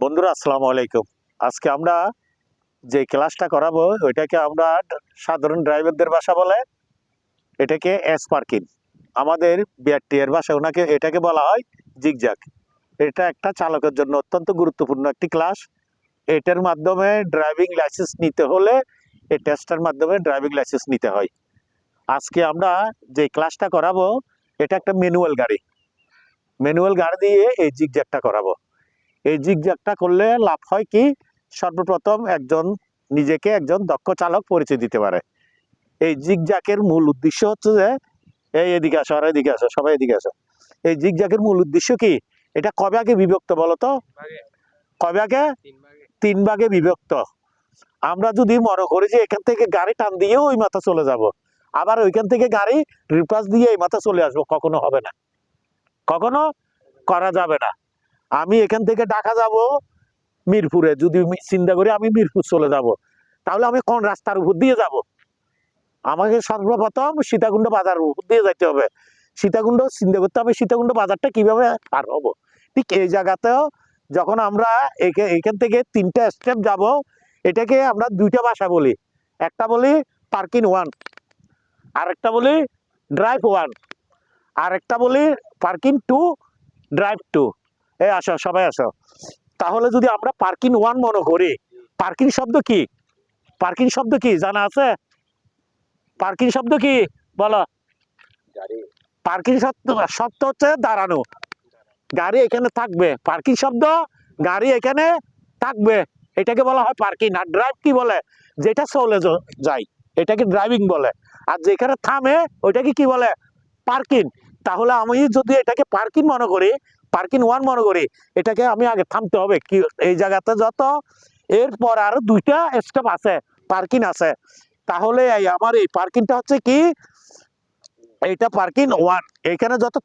বন্ধুরা আসসালামু আলাইকুম। আজকে আমরা যে ক্লাসটা করাবো ওইটাকে আমরা সাধারণ ড্রাইভারদের ভাষা বলে এটাকে এস পার্কিং। আমাদের বিআরটি এর ভাষায় ওনাকে এটাকে বলা হয় জিগজ্যাগ। এটা একটা চালকের জন্য অত্যন্ত গুরুত্বপূর্ণ একটি ক্লাস। এটার মাধ্যমে ড্রাইভিং লাইসেন্স নিতে হলে এই টেস্টের মাধ্যমে ড্রাইভিং লাইসেন্স নিতে হয়। আজকে আমরা যে ক্লাসটা করাবো এটা একটা ম্যানুয়াল গাড়ি। ম্যানুয়াল গাড়ি দিয়ে এই জিগজ্যাগটা করাবো। এই জিগজ্যাগটা করলে লাভ হয় কি, সর্বপ্রথম নিজেকে একজন দক্ষ চালক পরিচয় দিতে পারে। এই জিগজ্যাগের মূল উদ্দেশ্য হচ্ছে যে এদিকে আসো আর এদিকে আসো, সবাই এদিকে আসো। এই জিগজ্যাগের মূল উদ্দেশ্য কি? এটা কবে আগে বিভক্ত বলো তো? কবে আগে? তিন ভাগে বিভক্ত। আমরা যদি মনে করি যে এখান থেকে গাড়ি টান দিয়ে ওই মাথা চলে যাব, আবার ওইখান থেকে গাড়ি রিভার্স দিয়ে এই মাথা চলে আসবো, কখনো হবে না, কখনো করা যাবে না। আমি এখান থেকে ঢাকা যাব মিরপুরে, যদি চিন্তা করি আমি মিরপুর চলে যাব, তাহলে আমি কোন রাস্তার উপর দিয়ে যাব? আমাকে সর্বপ্রথম সীতাকুণ্ড বাজার উপর দিয়ে যাইতে হবে। সীতাকুণ্ড চিন্তা করতে হবে সীতাকুণ্ড বাজারটা কিভাবে পার হবো। ঠিক এই জায়গাতেও যখন আমরা এখান থেকে তিনটা স্টেপ যাব, এটাকে আমরা দুইটা ভাষা বলি। একটা বলি পার্কিং ওয়ান, আরেকটা বলি ড্রাইভ ওয়ান, আরেকটা বলি পার্কিং টু, ড্রাইভ টু। আসো সবাই আসো। তাহলে যদি আমরা পার্কিং ওয়ান মনে করি, পার্কিং শব্দ কি? পার্কিং শব্দ কি জানা আছে? পার্কিং শব্দ কি বলো? পার্কিং শব্দ শব্দ হচ্ছে দাঁড়ানো, গাড়ি এখানে থাকবে। পার্কিং শব্দ গাড়ি এখানে থাকবে, এটাকে বলা হয় পার্কিং। আর ড্রাইভ কি বলে? যেটা চলে যায় এটাকে ড্রাইভিং বলে। আর যেখানে থামে ওইটাকে কি বলে? পার্কিং। তাহলে আমি যদি এটাকে পার্কিং মনে করি, পার্কিং ওয়ান মনে করি, এটাকে আমি আগে থামতে হবে কি এই জায়গাতে যত, এরপর আরো দুইটা স্টেপ আছে, পার্কিং আছে। তাহলে আমার এই পার্কিংটা হচ্ছে কি, এইটা পার্কিং ওয়ান। এখানে যত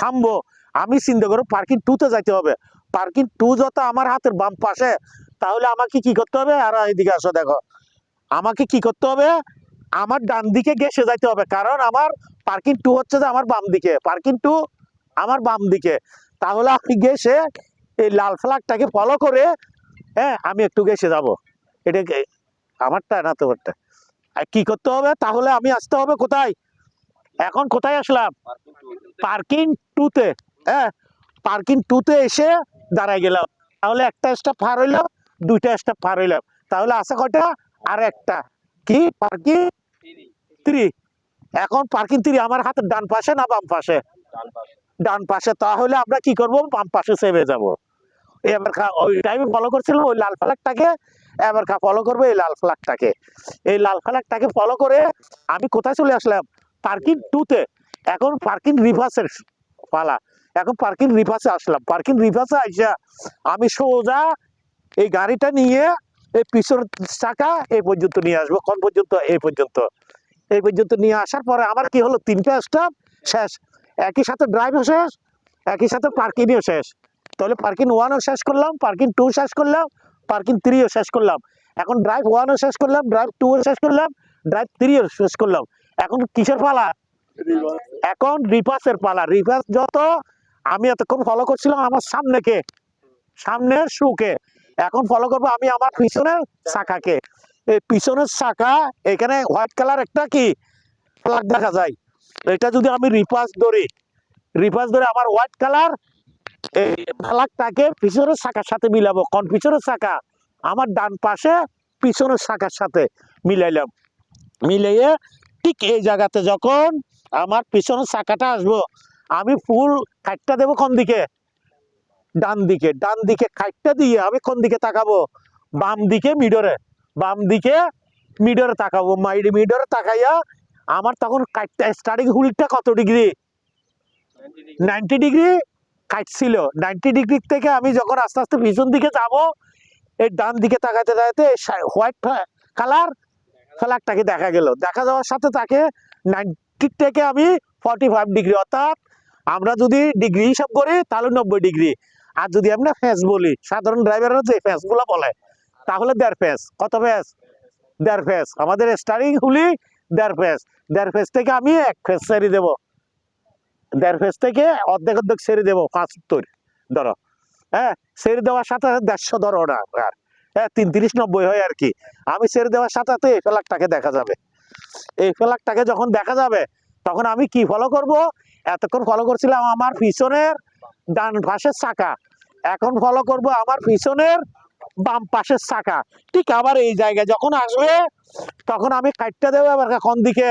থামবো আমি চিন্তা করবো পার্কিং টু তে যাইতে হবে। পার্কিং টু যত আমার হাতের বাম পাশে, তাহলে আমাকে কি করতে হবে? আর এইদিকে আসো, দেখো আমাকে কি করতে হবে? আমার ডান দিকে গেসে যাইতে হবে, কারণ আমার পার্কিং টু হচ্ছে যে আমার বাম দিকে, পার্কিং টু আমার বাম দিকে। তাহলে আমি গেসে এই লাল ফ্ল্যাগটাকে ফলো করে, আমি একটু গেসে যাব। এটাকে আমারটা না তোমারটা কি করতে হবে? তাহলে আমি আসতে হবে কোথায়? এখন কোথায় আসলাম? পার্কিং টু তে। পার্কিং টু তে এসে দাঁড়াই গেলাম। তাহলে একটা স্টেপ পার হইলাম, দুইটা স্টেপ পার হইলাম, তাহলে আছে কয়টা? আর একটা কি? Parking three. এখন পার্কিং থ্রি আমার হাতের ডান পাশে না বাম পাশে? ডান পাশে। তাহলে আমরা কি করব? বাম পাশে চেপে যাব। এবার ওই টাইমে ফলো করছিলাম ওই লাল ফ্ল্যাগটাকে, এবার ফলো করবো এই লাল ফ্ল্যাগটাকে। এই লাল ফ্ল্যাগটাকে ফলো করে আমি কোথায় চলে আসলাম? পার্কিং টু তে। এখন পার্কিং রিভার্সের পালা। এখন পার্কিং রিভার্সে আসলাম। পার্কিং রিভার্সে আইসা আমি সোজা এই গাড়িটা নিয়ে এই পিছনের চাকা এই পর্যন্ত নিয়ে আসবো। কোন পর্যন্ত? এই পর্যন্ত। এই পর্যন্ত নিয়ে আসার পরে আমার কি হলো? তিনটা স্টেপ শেষ। একই সাথে ড্রাইভও শেষ, একই সাথে পার্কিংও শেষ। তাহলে পার্কিং ওয়ানও শেষ করলাম, পার্কিং টু শেষ করলাম, পার্কিং থ্রিও শেষ করলাম। এখন ড্রাইভ ওয়ানও শেষ করলাম, ড্রাইভ টুও শেষ করলাম, ড্রাইভ থ্রিও শেষ করলাম। এখন কিসের পালা? এখন রিভার্সের পালা। রিভার্স যত আমি এতক্ষণ ফলো করছিলাম আমার সামনেকে, সামনের শুকে, এখন ফলো করবো আমি আমার পিছনের চাকাকে। এই পিছনের চাকা এখানে হোয়াইট কালার একটা কি ফ্ল্যাগ দেখা যায়। এটা যদি আমি রিভার্স ধরি, রিভার্স ধরে আমার হোয়াইট কালার এই ফ্ল্যাগটাকে পিছনের চাকার সাথে মিলাবো। কোন পিছনের চাকা? আমার ডান পাশে পিছনের চাকার সাথে মিলাইলাম। মিলিয়ে ঠিক এই জায়গাতে যখন আমার পিছনের চাকাটা আসবো, আমি ফুল কাটটা দেবো কোন দিকে? ডান দিকে। ডান দিকে কাটটা দিয়ে আমি কোন দিকে তাকাবো? বাম দিকে মিডরে। বাম দিকে মিডরে তাকাবো। মিডরে তাকাইয়া আমার তখন কাটটা স্টার্টিং হুইলটা কত ডিগ্রি? 90 ডিগ্রি কাটছিল। 90 ডিগ্রি থেকে আমি যখন আস্তে আস্তে পিছন দিকে যাব, এই ডান দিকে তাকাতে তাকাতে হোয়াইট কালার ফ্ল্যাগটাকে দেখা গেল। দেখা যাওয়ার সাথে তাকে 90 থেকে আমি 45 ডিগ্রি, অর্থাৎ আমরা যদি ডিগ্রি হিসাব করি তাহলে 90 ডিগ্রি। আর যদি আমরা ফেস বলি, সাধারণ ড্রাইভাররা যে ফেসগুলো বলে, তাহলে 1.5 ফেস। কত ফেস? 1.5 ফেস। আমাদের স্টারিং হুইল 1.5 ফেস। 1.5 ফেস থেকে আমি 1 ফেস ছেড়ে দেবো। 1.5 ফেস থেকে অর্ধেক অর্ধেক ছেড়ে দেবো 75 ধরো। হ্যাঁ, ছেড়ে দেওয়ার সাথে 150 ধরো না আর, হ্যাঁ 330-90 হয় আর কি। আমি ছেড়ে দেওয়ার সাথে সাথে এই ফ্ল্যাগটাকে দেখা যাবে। এই ফ্ল্যাগটাকে যখন দেখা যাবে তখন আমি কি ফলো করব, এতক্ষণ ফলো করছিলাম আমার পিছনের ডান পাশের চাকা, এখন ফলো করব আমার পিছনের বাম পাশের চাকা। ঠিক আবার এই জায়গায় যখন আসবে তখন আমি কাটটা দেবো আবার কোন দিকে,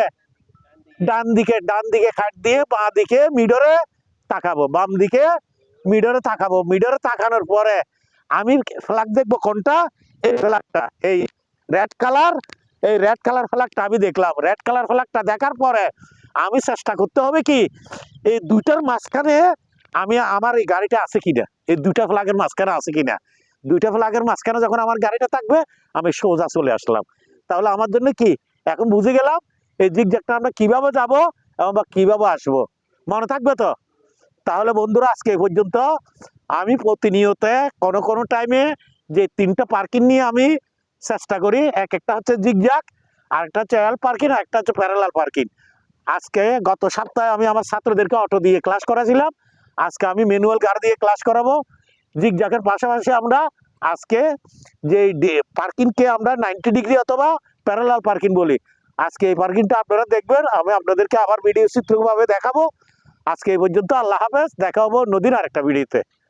ডান দিকে, ডান দিকে কাট দিয়ে বাঁ দিকে মিডরে তাকাবো, বাম দিকে মিডরে তাকাবো। মিডরে তাকানোর পরে আমি ফ্ল্যাগ দেখবো কোনটা, এই ফ্ল্যাগটা, এই রেড কালার, এই রেড কালার ফ্ল্যাগটা আমি দেখলাম। রেড কালার ফ্ল্যাগটা দেখার পরে আমি চেষ্টা করতে হবে কি এই দুইটার মাঝখানে আমি আমার এই গাড়িটা আছে কিনা, এই দুইটা ফ্ল্যাগের মাঝখানে আছে কিনা। দুইটা ফ্ল্যাগের মাঝখানে যখন আমার গাড়িটা থাকবে আমি সোজা চলে আসলাম। তাহলে আমার জন্য কি এখন বুঝে গেলাম এই জিগজ্যাগটা আমরা কিভাবে যাব এবং বা কিভাবে আসবো, মনে থাকবে তো? তাহলে বন্ধুরা আজকে এই পর্যন্ত। আমি প্রতিনিয়ত কোনো কোনো টাইমে যে 3টা পার্কিং নিয়ে আমি চেষ্টা করি, একটা হচ্ছে জিগজ্যাগ, আরেকটা হচ্ছে এল পার্কিং, আরেকটা হচ্ছে প্যারালাল পার্কিং। আজকে গত সপ্তাহে আমি আমার ছাত্রদেরকে অটো দিয়ে ক্লাস করাছিলাম, আজকে আমি ম্যানুয়াল গাড়ি দিয়ে ক্লাস করাবো। জিগজ্যাগের পাশাপাশি আমরা আজকে যে পার্কিংকে আমরা 90 ডিগ্রি অথবা প্যারালাল পার্কিং বলি, আজকে এই পার্কিংটা আপনারা দেখবেন, আমি আপনাদেরকে আবার ভিডিও চিত্রভাবে দেখাবো। আজকে এই পর্যন্ত, আল্লাহ হাফেজ, দেখা হবো নদীর আরেকটা ভিডিওতে।